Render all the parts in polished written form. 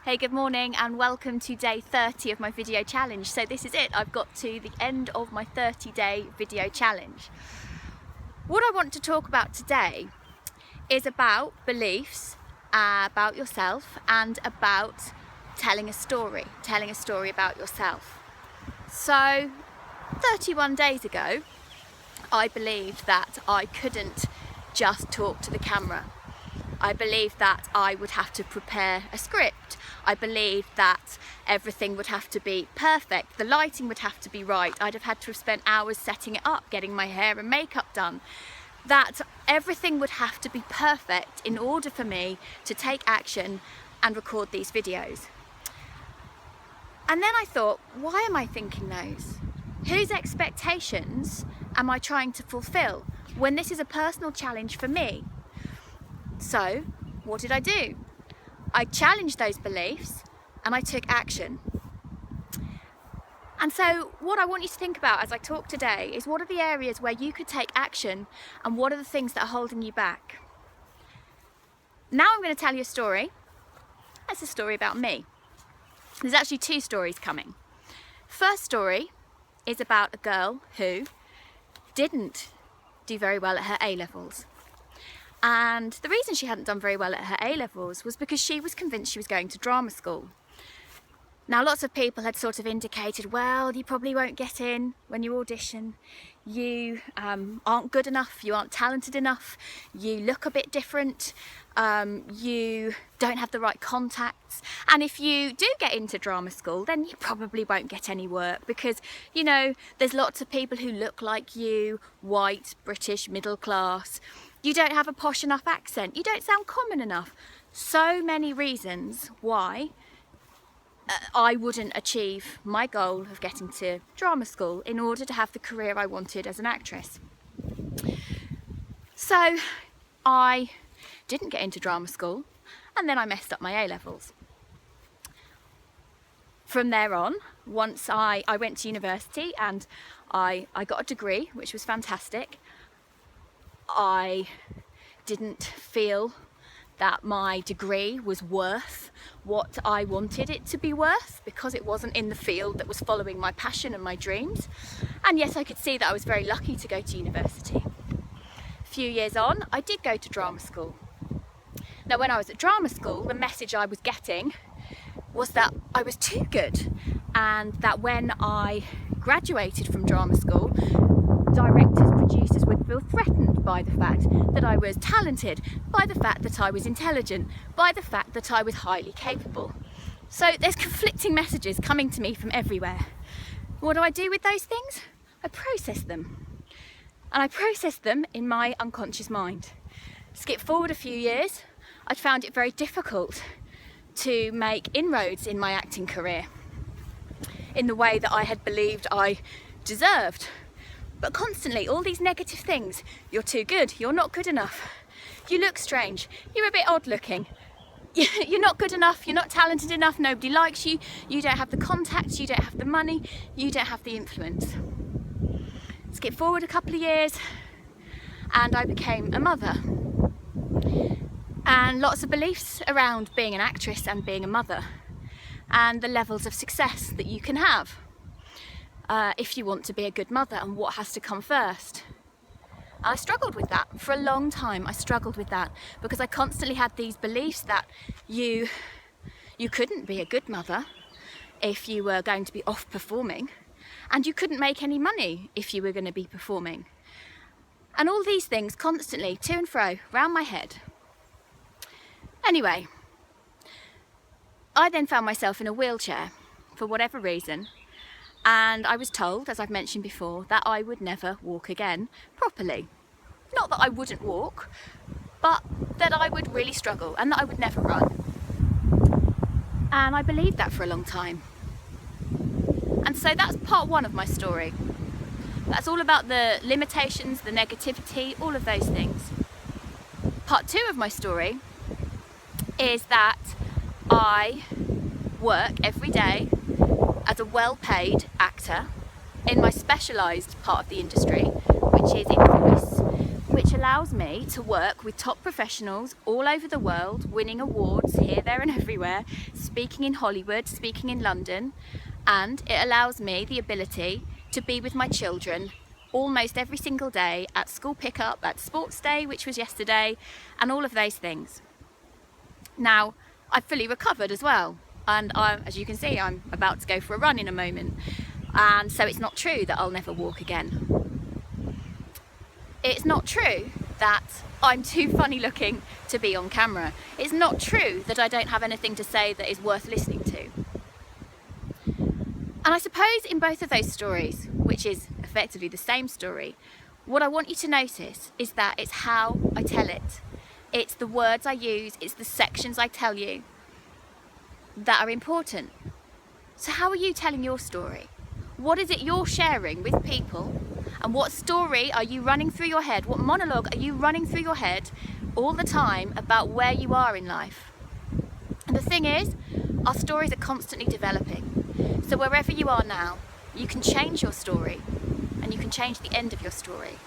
Hey, good morning and welcome to day 30 of my video challenge. So this is it, I've got to the end of my 30-day video challenge. What I want to talk about today is about beliefs, about yourself, and about telling a story about yourself. So 31 days ago, I believed that I couldn't just talk to the camera. I believed that I would have to prepare a script. I believed that everything would have to be perfect. The lighting would have to be right. I'd have had to have spent hours setting it up, getting my hair and makeup done. That everything would have to be perfect in order for me to take action and record these videos. And then I thought, why am I thinking those? Whose expectations am I trying to fulfill when this is a personal challenge for me? So, what did I do? I challenged those beliefs and I took action. And so what I want you to think about as I talk today is, what are the areas where you could take action and what are the things that are holding you back? Now I'm going to tell you a story. That's a story about me. There's actually two stories coming. First story is about a girl who didn't do very well at her A-levels. And the reason she hadn't done very well at her A-levels was because she was convinced she was going to drama school. Now, lots of people had sort of indicated, well, you probably won't get in when you audition. You aren't good enough, you aren't talented enough, you look a bit different, you don't have the right contacts. And if you do get into drama school, then you probably won't get any work because, you know, there's lots of people who look like you, white, British, middle class. You don't have a posh enough accent, you don't sound common enough. So many reasons why I wouldn't achieve my goal of getting to drama school in order to have the career I wanted as an actress. So I didn't get into drama school and then I messed up my A-levels. From there on, once I went to university and I got a degree, which was fantastic. I didn't feel that my degree was worth what I wanted it to be worth because it wasn't in the field that was following my passion and my dreams. And yes, I could see that I was very lucky to go to university. A few years on, I did go to drama school. Now, when I was at drama school, the message I was getting was that I was too good, and that when I graduated from drama school, directors, producers would feel threatened by the fact that I was talented, by the fact that I was intelligent, by the fact that I was highly capable. So there's conflicting messages coming to me from everywhere. What do I do with those things? I process them. And I process them in my unconscious mind. Skip forward a few years, I'd found it very difficult to make inroads in my acting career in the way that I had believed I deserved. But constantly, all these negative things: you're too good, you're not good enough, you look strange, you're a bit odd looking, you're not good enough, you're not talented enough, nobody likes you, you don't have the contacts, you don't have the money, you don't have the influence. Skip forward a couple of years and I became a mother. And lots of beliefs around being an actress and being a mother and the levels of success that you can have. If you want to be a good mother and what has to come first. I struggled with that for a long time. I struggled with that because I constantly had these beliefs that you couldn't be a good mother if you were going to be off performing, and you couldn't make any money if you were going to be performing. And all these things constantly to and fro round my head. Anyway, I then found myself in a wheelchair for whatever reason. And I was told, as I've mentioned before, that I would never walk again properly. Not that I wouldn't walk, but that I would really struggle and that I would never run. And I believed that for a long time. And so that's part one of my story. That's all about the limitations, the negativity, all of those things. Part two of my story is that I work every day as a well-paid actor in my specialised part of the industry, which is in voice, which allows me to work with top professionals all over the world, winning awards here, there and everywhere, speaking in Hollywood, speaking in London, and it allows me the ability to be with my children almost every single day at school pickup, at sports day, which was yesterday, and all of those things. Now, I've fully recovered as well, and as you can see, I'm about to go for a run in a moment, and so it's not true that I'll never walk again. It's not true that I'm too funny looking to be on camera. It's not true that I don't have anything to say that is worth listening to. And I suppose in both of those stories, which is effectively the same story, what I want you to notice is that it's how I tell it. It's the words I use, it's the sections I tell you that are important. So how are you telling your story? What is it you're sharing with people? And what story are you running through your head? What monologue are you running through your head all the time about where you are in life? And the thing is, our stories are constantly developing. So wherever you are now, you can change your story and you can change the end of your story.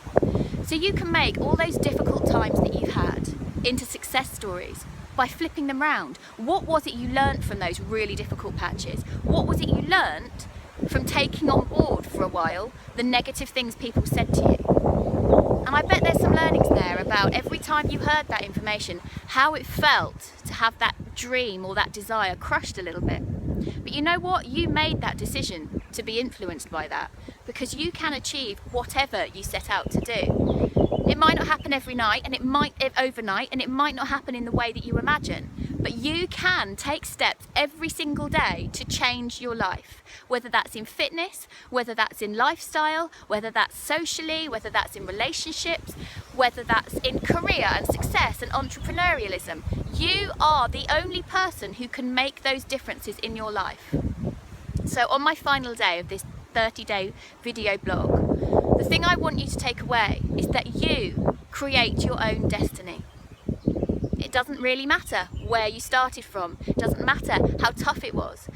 So you can make all those difficult times that you've had into success stories by flipping them round. What was it you learned from those really difficult patches? What was it you learned from taking on board for a while the negative things people said to you? And I bet there's some learnings there about every time you heard that information, how it felt to have that dream or that desire crushed a little bit. But you know what? You made that decision to be influenced by that, because you can achieve whatever you set out to do. It might not happen every night, and it might overnight, and it might not happen in the way that you imagine, but you can take steps every single day to change your life, whether that's in fitness, whether that's in lifestyle, whether that's socially, whether that's in relationships, whether that's in career and success and entrepreneurialism. You are the only person who can make those differences in your life. So on my final day of this 30-day video blog, the thing I want you to take away is that you create your own destiny. It doesn't really matter where you started from. It doesn't matter how tough it was.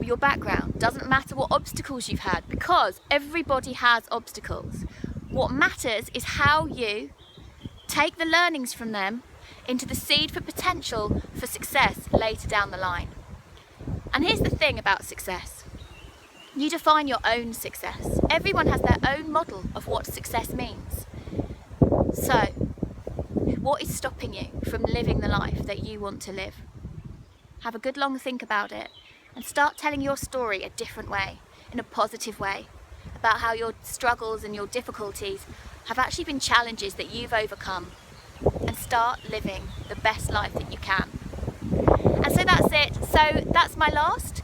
Your background doesn't matter what obstacles you've had, because everybody has obstacles. What matters is how you take the learnings from them into the seed for potential for success later down the line. And here's the thing about success. You define your own success. Everyone has their own model of what success means. So, what is stopping you from living the life that you want to live? Have a good long think about it and start telling your story a different way, in a positive way, about how your struggles and your difficulties have actually been challenges that you've overcome, and start living the best life that you can. And so that's it. So that's my last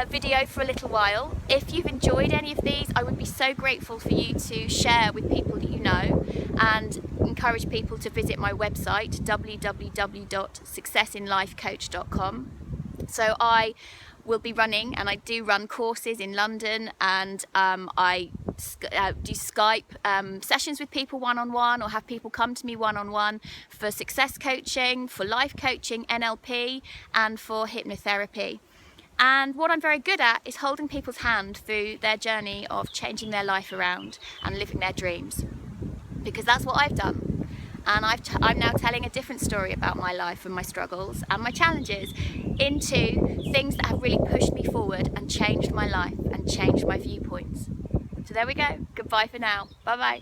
video for a little while. If you've enjoyed any of these, I would be so grateful for you to share with people that you know, and encourage people to visit my website www.successinlifecoach.com. So I will be running, and I do run courses in London, and I do Skype sessions with people one-on-one, or have people come to me one-on-one for success coaching, for life coaching, NLP, and for hypnotherapy. And what I'm very good at is holding people's hand through their journey of changing their life around and living their dreams, because that's what I've done. And I'm now telling a different story about my life and my struggles and my challenges into things that have really pushed me forward and changed my life and changed my viewpoints. So there we go. Goodbye for now. Bye bye.